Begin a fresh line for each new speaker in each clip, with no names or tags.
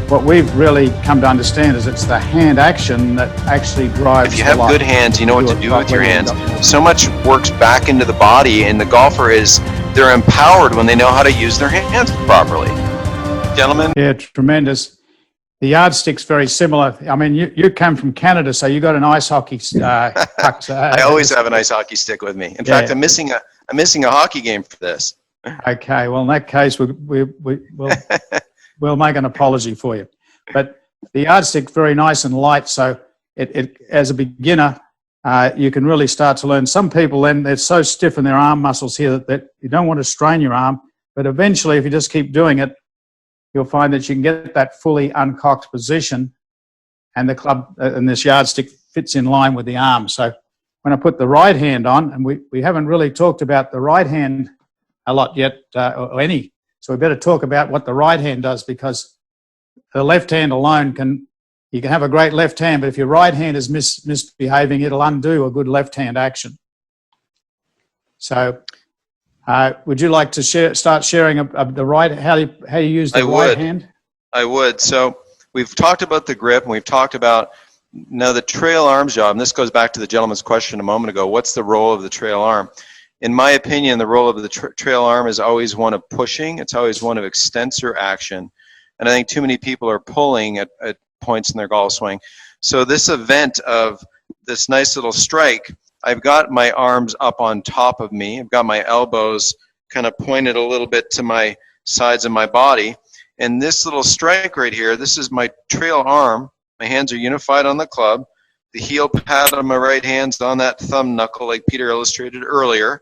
what we've really come to understand is it's the hand action that actually drives.
If you have good hands, you know what to do with your hands. So much works back into the body, and the golfer they're empowered when they know how to use their hands properly. Gentlemen?
Yeah, tremendous. The yardstick's very similar. I mean, you come from Canada, so you got an ice hockey puck.
I always have an ice hockey stick with me. In fact, I'm missing a hockey game for this.
Okay, well, in that case, we'll make an apology for you. But the yardstick's very nice and light, so it as a beginner, you can really start to learn. Some people, then, they're so stiff in their arm muscles here that you don't want to strain your arm, but eventually, if you just keep doing it, you'll find that you can get that fully uncocked position, and the club and this yardstick fits in line with the arm. So when I put the right hand on, and we haven't really talked about the right hand a lot yet, or any, so we better talk about what the right hand does, because the left hand alone you can have a great left hand, but if your right hand is misbehaving, it'll undo a good left hand action. So would you like to start sharing the right, how you use the right hand?
I would. So we've talked about the grip, and we've talked about now the trail arm job, and this goes back to the gentleman's question a moment ago. What's the role of the trail arm? In my opinion, the role of the trail arm is always one of pushing. It's always one of extensor action. And I think too many people are pulling at points in their golf swing. So this event of this nice little strike, I've got my arms up on top of me. I've got my elbows kind of pointed a little bit to my sides of my body. And this little strike right here, this is my trail arm. My hands are unified on the club. The heel pad on my right hand's on that thumb knuckle like Peter illustrated earlier.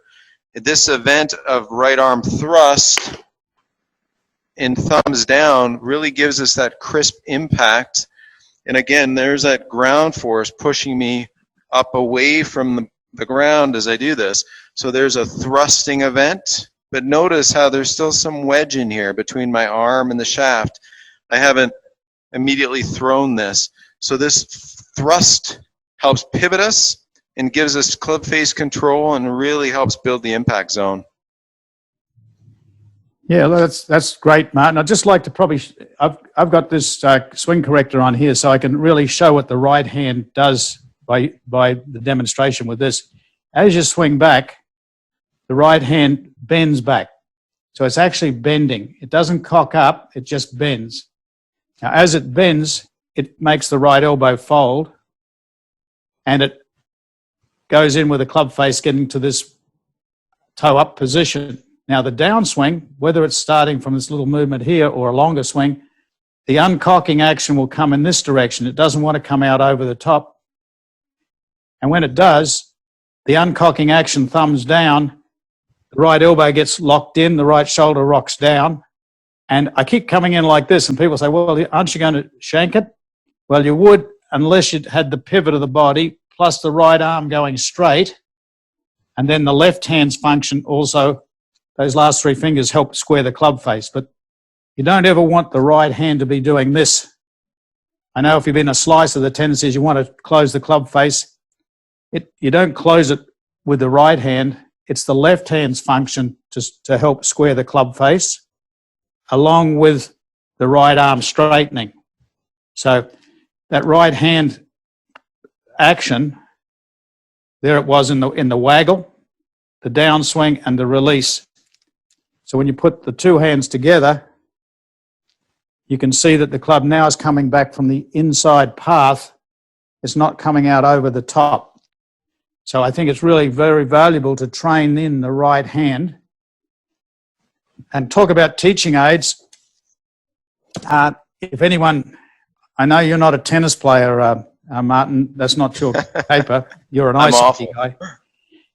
This event of right arm thrust and thumbs down really gives us that crisp impact. And again, there's that ground force pushing me up away from the ground as I do this. So there's a thrusting event, but notice how there's still some wedge in here between my arm and the shaft. I haven't immediately thrown this. So this thrust helps pivot us and gives us club face control and really helps build the impact zone.
Yeah, that's great, Martin. I'd just like to I've got this swing corrector on here, so I can really show what the right hand does by the demonstration with this. As you swing back, the right hand bends back. So it's actually bending. It doesn't cock up, it just bends. Now, as it bends, it makes the right elbow fold, and it goes in with the club face getting to this toe up position. Now the downswing, whether it's starting from this little movement here or a longer swing, the uncocking action will come in this direction. It doesn't want to come out over the top. And when it does, the uncocking action thumbs down, the right elbow gets locked in, the right shoulder rocks down. And I keep coming in like this, and people say, well, aren't you going to shank it? Well, you would, unless you had the pivot of the body plus the right arm going straight, and then the left hand's function also, those last three fingers help square the club face. But you don't ever want the right hand to be doing this. I know if you've been a slicer, the tendency is you want to close the club face. You don't close it with the right hand. It's the left hand's function to help square the club face, along with the right arm straightening. So that right hand action, there it was in the waggle, the downswing, and the release. So when you put the two hands together, you can see that the club now is coming back from the inside path. It's not coming out over the top. So I think it's really very valuable to train in the right hand. And talk about teaching aids. If anyone, I know you're not a tennis player, Martin, that's not your paper. You're an ice hockey guy.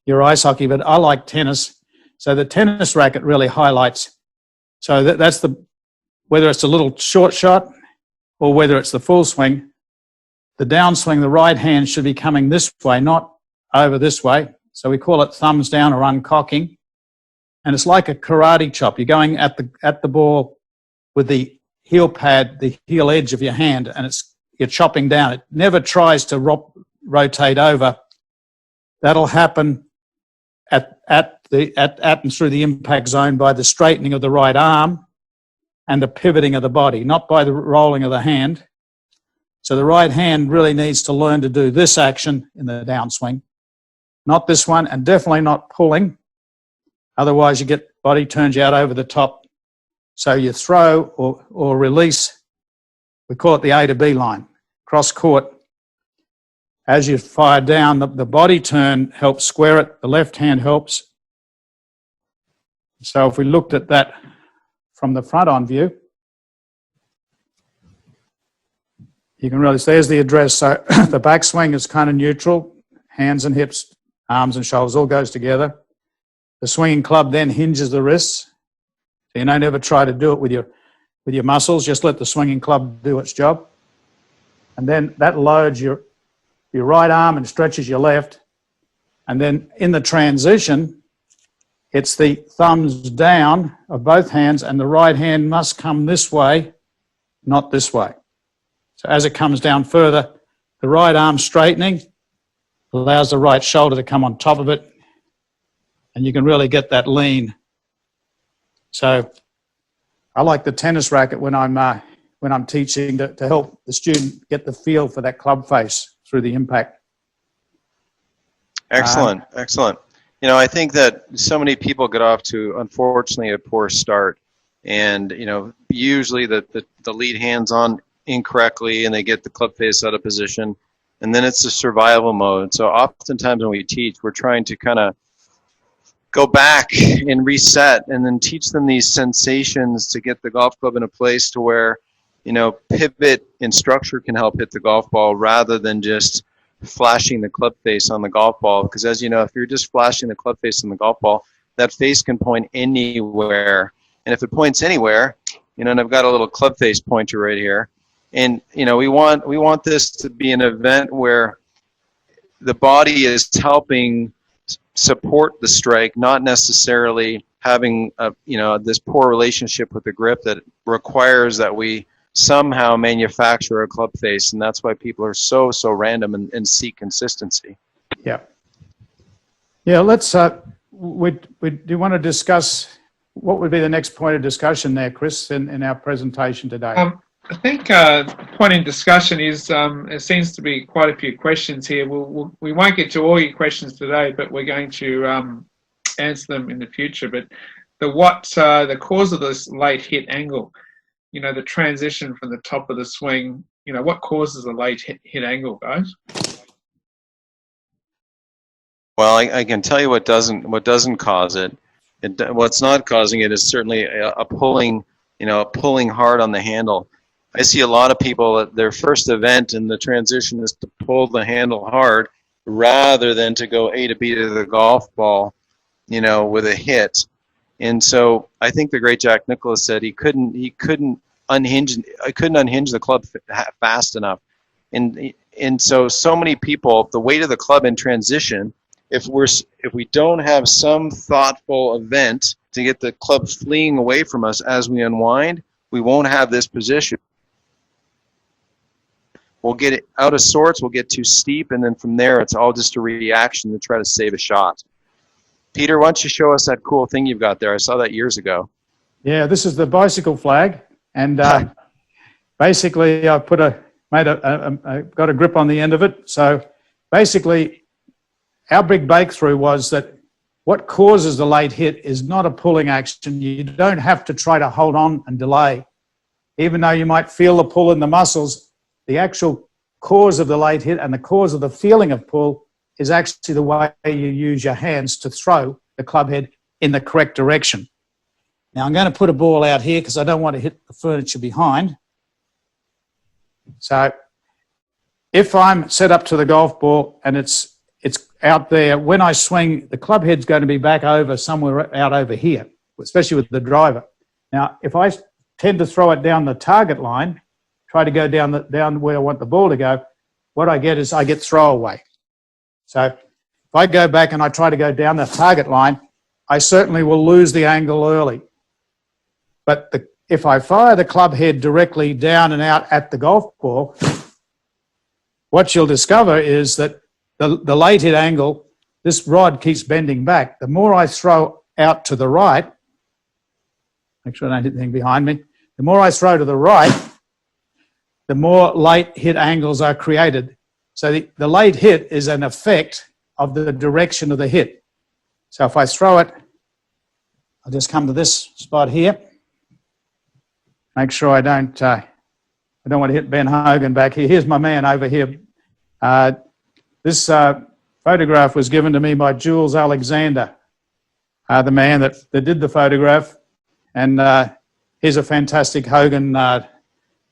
You're ice hockey, but I like tennis. So the tennis racket really highlights. So that's whether it's a little short shot or whether it's the full swing, the downswing, the right hand should be coming this way, not over this way. So we call it thumbs down or uncocking. And it's like a karate chop. You're going at the ball with the heel pad, the heel edge of your hand, and you're chopping down. It never tries to rotate over. That'll happen at and through the impact zone by the straightening of the right arm and the pivoting of the body, not by the rolling of the hand. So the right hand really needs to learn to do this action in the downswing, not this one, and definitely not pulling. Otherwise, you get body turns you out over the top. So you throw or release, we call it the A to B line, cross court. As you fire down, the body turn helps square it, the left hand helps. So if we looked at that from the front on view, you can really see there's the address. So the backswing is kind of neutral, hands and hips, arms and shoulders all goes together. The swinging club then hinges the wrists. So you don't ever try to do it with your muscles, just let the swinging club do its job. And then that loads your right arm and stretches your left. And then in the transition, it's the thumbs down of both hands, and the right hand must come this way, not this way. So as it comes down further, the right arm straightening allows the right shoulder to come on top of it, and you can really get that lean. So I like the tennis racket when I'm teaching to help the student get the feel for that club face through the impact.
Excellent, excellent. You know, I think that so many people get off to, unfortunately, a poor start. And, you know, usually the lead hand's on incorrectly and they get the club face out of position. And then it's a survival mode. So oftentimes when we teach, we're trying to kind of go back and reset and then teach them these sensations to get the golf club in a place to where, you know, pivot and structure can help hit the golf ball rather than just flashing the club face on the golf ball. Because as you know, if you're just flashing the club face on the golf ball, that face can point anywhere. And if it points anywhere, you know, and I've got a little club face pointer right here. And, you know, we want this to be an event where the body is helping support the strike, not necessarily having a, you know, this poor relationship with the grip that requires that we somehow manufacture a club face, and that's why people are so random and seek consistency.
Yeah. Let's do you want to discuss what would be the next point of discussion there, Chris, in our presentation today?
I think the point in discussion is there seems to be quite a few questions here. We won't get to all your questions today, but we're going to answer them in the future. But the cause of this late hit angle, you know, the transition from the top of the swing, you know, what causes a late hit angle, guys?
Well, I can tell you what doesn't cause it. What's not causing it is certainly a pulling, you know, pulling hard on the handle. I see a lot of people at their first event and the transition is to pull the handle hard rather than to go A to B to the golf ball, you know, with a hit. And so I think the great Jack Nicklaus said he couldn't unhinge the club fast enough. And so many people, the weight of the club in transition, if we don't have some thoughtful event to get the club fleeing away from us as we unwind, we won't have this position. We'll get it out of sorts, we'll get too steep, and then from there it's all just a reaction to try to save a shot. Peter, why don't you show us that cool thing you've got there? I saw that years ago. Yeah,
this is the bicycle flag, and basically I've got a grip on the end of it. So basically our big breakthrough was that what causes the late hit is not a pulling action. You don't have to try to hold on and delay. Even though you might feel the pull in the muscles, the actual cause of the late hit and the cause of the feeling of pull is actually the way you use your hands to throw the club head in the correct direction. Now I'm going to put a ball out here because I don't want to hit the furniture behind. So if I'm set up to the golf ball and it's out there, when I swing, the club head's going to be back over somewhere out over here, especially with the driver. Now, if I tend to throw it down the target line, try to go down where I want the ball to go, what I get is I get throwaway. So if I go back and I try to go down the target line, I certainly will lose the angle early. But if I fire the club head directly down and out at the golf ball, what you'll discover is that the late hit angle, this rod keeps bending back. The more I throw out to the right, make sure I don't hit anything behind me, The more I throw to the right, the more late hit angles are created. So the late hit is an effect of the direction of the hit. So if I throw it, I'll just come to this spot here. Make sure I don't want to hit Ben Hogan back here. Here's my man over here. This photograph was given to me by Jules Alexander, the man that did the photograph. And he's a fantastic Hogan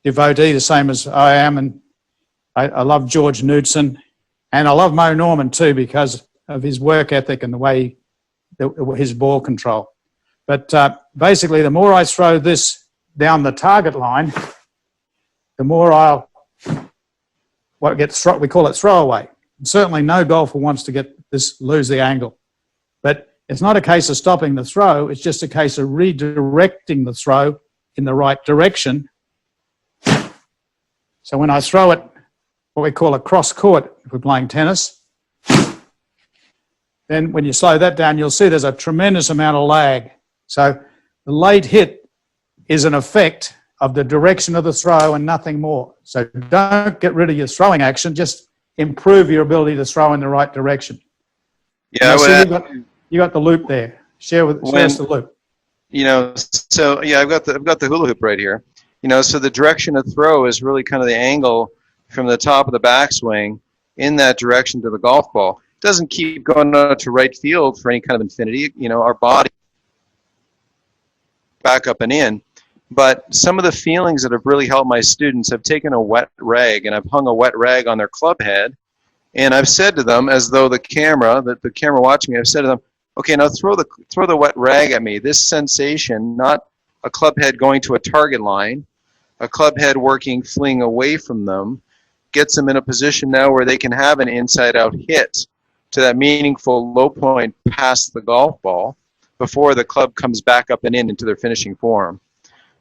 devotee, the same as I am. And I love George Knudsen. And I love Mo Norman too because of his work ethic and the way his ball control. But basically, the more I throw this down the target line, the more I'll we call it throwaway. And certainly no golfer wants to lose the angle. But it's not a case of stopping the throw, it's just a case of redirecting the throw in the right direction. So when I throw it, what we call a cross court, if we're playing tennis, then when you slow that down, you'll see there's a tremendous amount of lag. So the late hit is an effect of the direction of the throw and nothing more. So don't get rid of your throwing action, just improve your ability to throw in the right direction.
Yeah,
you got the loop there. Share us the loop.
So yeah, I've got the hula hoop right here. So the direction of throw is really kind of the angle from the top of the backswing in that direction to the golf ball. It doesn't keep going out to right field for any kind of infinity. Our body back up and in. But some of the feelings that have really helped my students, I've taken a wet rag and I've hung a wet rag on their club head, and I've said to them, as though the camera watching me, I've said to them, okay, now throw the wet rag at me. This sensation, not a club head going to a target line, a club head fleeing away from them, gets them in a position now where they can have an inside-out hit to that meaningful low point past the golf ball before the club comes back up and into their finishing form.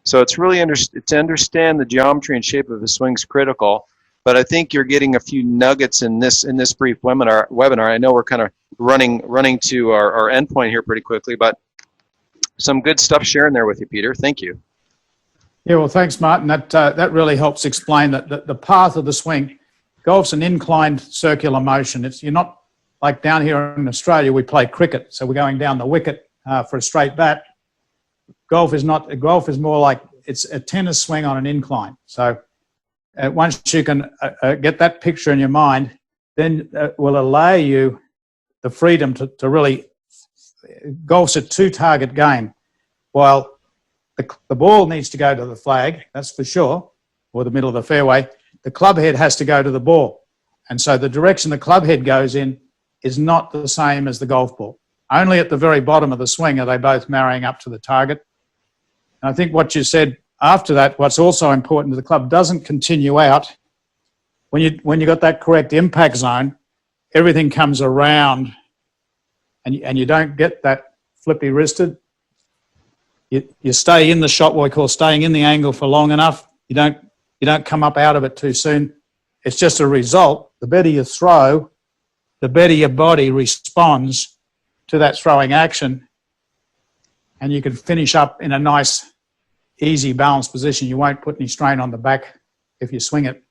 So it's really to understand the geometry and shape of the swing is critical. But I think you're getting a few nuggets in this brief webinar. I know we're kind of running to our end point here pretty quickly, but some good stuff sharing there with you, Peter. Thank you.
Yeah, well, thanks, Martin. That really helps explain that the path of the swing. Golf's an inclined circular motion. You're not like down here in Australia, we play cricket, so we're going down the wicket for a straight bat. Golf is not. Golf is more like it's a tennis swing on an incline. So once you can get that picture in your mind, then will allow you the freedom to really. Golf's a two-target game. While the ball needs to go to the flag, that's for sure, or the middle of the fairway. The club head has to go to the ball, and so the direction the club head goes in is not the same as the golf ball. Only at the very bottom of the swing are they both marrying up to the target. And I think what you said after that, what's also important, the club doesn't continue out. When you got that correct impact zone, everything comes around and you don't get that flippy wristed. You stay in the shot, what we call staying in the angle for long enough. You don't come up out of it too soon. It's just a result. The better you throw, the better your body responds to that throwing action, and you can finish up in a nice, easy, balanced position. You won't put any strain on the back if you swing it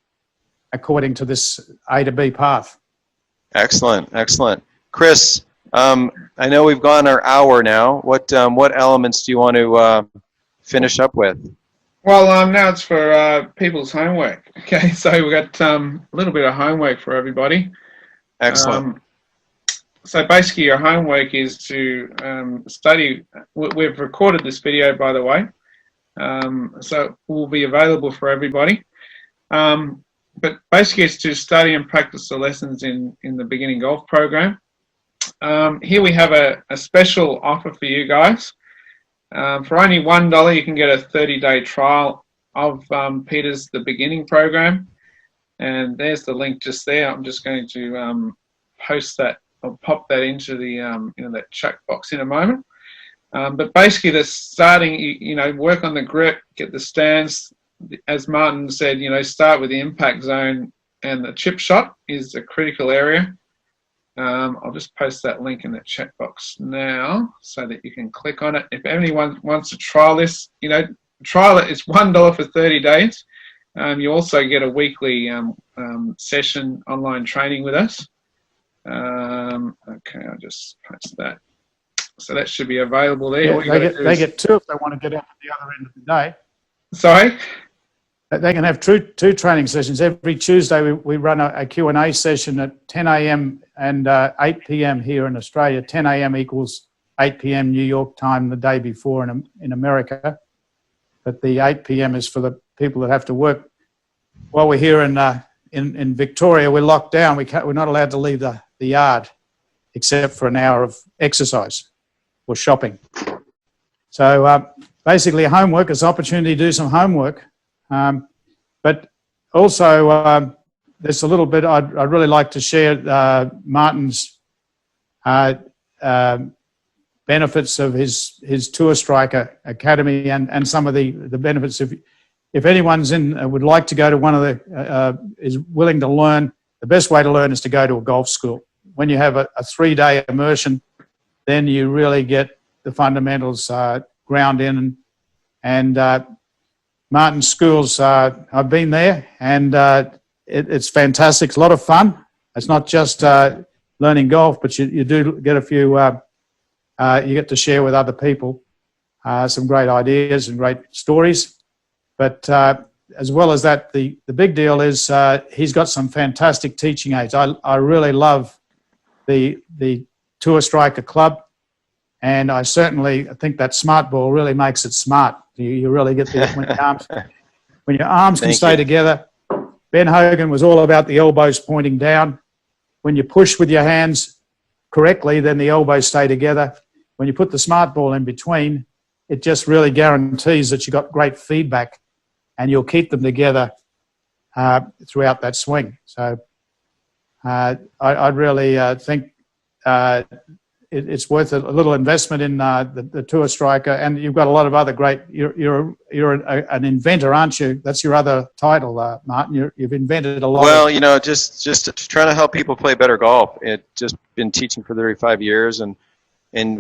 according to this A to B path. Excellent.
Chris, I know we've gone our hour now. What elements do you want to finish up with?
Well, now it's for people's homework. Okay, so we've got a little bit of homework for everybody.
Excellent.
So basically your homework is to study. We've recorded this video, by the way, so it will be available for everybody. But basically it's to study and practice the lessons in the beginning golf program. Here we have a special offer for you guys. For only $1, you can get a 30-day trial of Peter's The Beginning program. And there's the link just there. I'm just going to post that. I'll pop that into the that chat box in a moment. But basically, the starting, work on the grip, get the stance. As Martin said, start with the impact zone, and the chip shot is a critical area. I'll just post that link in the chat box now so that you can click on it. If anyone wants to trial this, trial it. It's $1 for 30 days. You also get a weekly session online training with us. Okay, I'll just post that. So that should be available there.
Yeah, they get two if they want to get out at the other end of the day.
Sorry?
They can have two training sessions. Every Tuesday we run a Q&A session at 10 a.m. and 8 p.m. here in Australia. 10 a.m. equals 8 p.m. New York time the day before in America. But the 8 p.m. is for the people that have to work. While we're here in Victoria, we're locked down. We're not allowed to leave the yard except for an hour of exercise or shopping. So basically homework is an opportunity to do some homework. But also there's a little bit I'd really like to share Martin's benefits of his Tour Striker Academy and some of the benefits. If anyone's would like to go to one of the is willing to learn, the best way to learn is to go to a golf school. When you have a 3-day immersion, then you really get the fundamentals ground in. And Martin's schools, I've been there, and it's fantastic. It's a lot of fun. It's not just learning golf, but you do get a few, you get to share with other people some great ideas and great stories. But as well as that, the big deal is he's got some fantastic teaching aids. I really love the Tour Striker Club, and I certainly think that smart ball really makes it smart. You really get when your arms can stay together. Ben Hogan was all about the elbows pointing down. When you push with your hands correctly, then the elbows stay together. When you put the smart ball in between, it just really guarantees that you got great feedback, and you'll keep them together throughout that swing. So I really think it's worth a little investment in the Tour Striker, and you've got a lot of other great. You're an inventor, aren't you? That's your other title, Martin. You've invented a lot.
Well, just trying to help people play better golf. It just been teaching for 35 years, and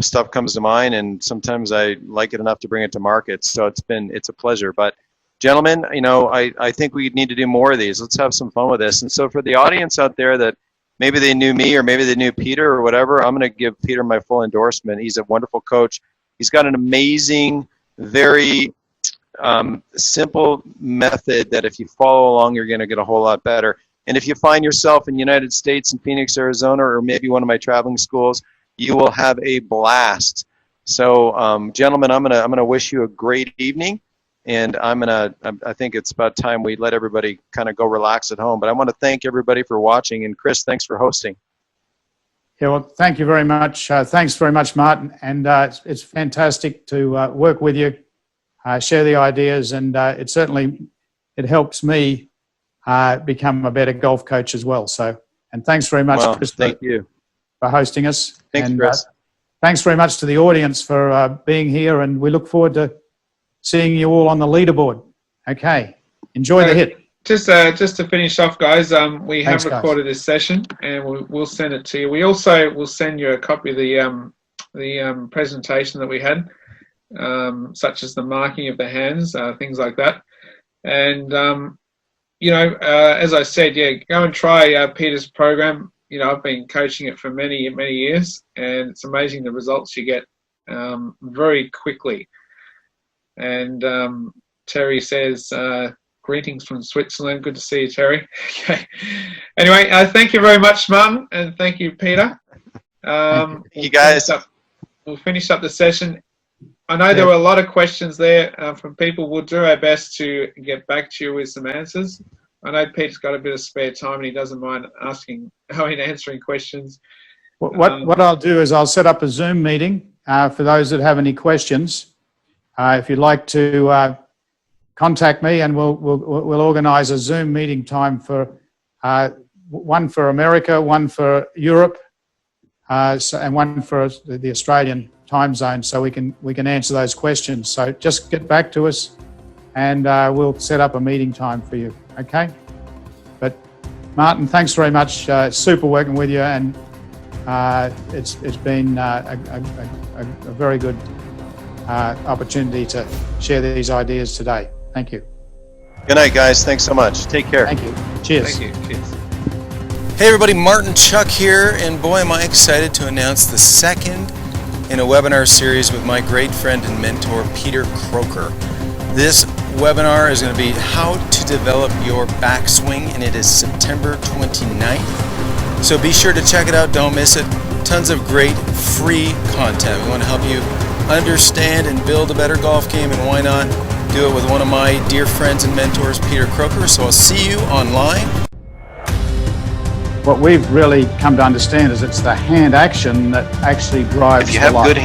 stuff comes to mind, and sometimes I like it enough to bring it to market. So it's a pleasure. But gentlemen, I think we need to do more of these. Let's have some fun with this. And so for the audience out there that maybe they knew me or maybe they knew Peter or whatever, I'm going to give Peter my full endorsement. He's a wonderful coach. He's got an amazing, very simple method that if you follow along, you're going to get a whole lot better. And if you find yourself in the United States, in Phoenix, Arizona, or maybe one of my traveling schools, you will have a blast. So, gentlemen, I'm gonna wish you a great evening. And I think it's about time we let everybody kind of go relax at home. But I want to thank everybody for watching. And Chris, thanks for hosting.
Yeah, well, thank you very much. Thanks very much, Martin. And it's fantastic to work with you, share the ideas, and it helps me become a better golf coach as well. So, and thanks very much, Chris.
Thank you
for hosting us.
Thanks,
and,
Chris.
Thanks very much to the audience for being here, and we look forward to seeing you all on the leaderboard. Okay, enjoy the hit.
Just to finish off, guys, we
Thanks,
have recorded this session, and we'll send it to you. We also will send you a copy of the presentation that we had, such as the marking of the hands, things like that. And as I said, go and try Peter's program. I've been coaching it for many years, and it's amazing the results you get very quickly. And Terry says, greetings from Switzerland. Good to see you, Terry. Okay. Anyway, thank you very much, Martin, and thank you, Peter.
You guys.
We'll finish up the session. I know there were a lot of questions there from people. We'll do our best to get back to you with some answers. I know Peter's got a bit of spare time and he doesn't mind answering questions.
What I'll do is I'll set up a Zoom meeting for those that have any questions. If you'd like to contact me, and we'll organise a Zoom meeting time for one for America, one for Europe, and one for the Australian time zone, so we can answer those questions. So just get back to us, and we'll set up a meeting time for you. Okay. But Martin, thanks very much. Super working with you, and it's been a very good opportunity to share these ideas today. Thank you.
Good night, guys. Thanks so much. Take care.
Thank you. Cheers.
Thank you. Cheers.
Hey everybody, Martin Chuck here, and boy am I excited to announce the second in a webinar series with my great friend and mentor Peter Croker. This webinar is going to be how to develop your backswing, and it is September 29th. So be sure to check it out, don't miss it. Tons of great free content. We want to help you understand and build a better golf game, and why not do it with one of my dear friends and mentors, Peter Croker. So I'll see you online.
What we've really come to understand is it's the hand action that actually drives
If you
the
have
life.
good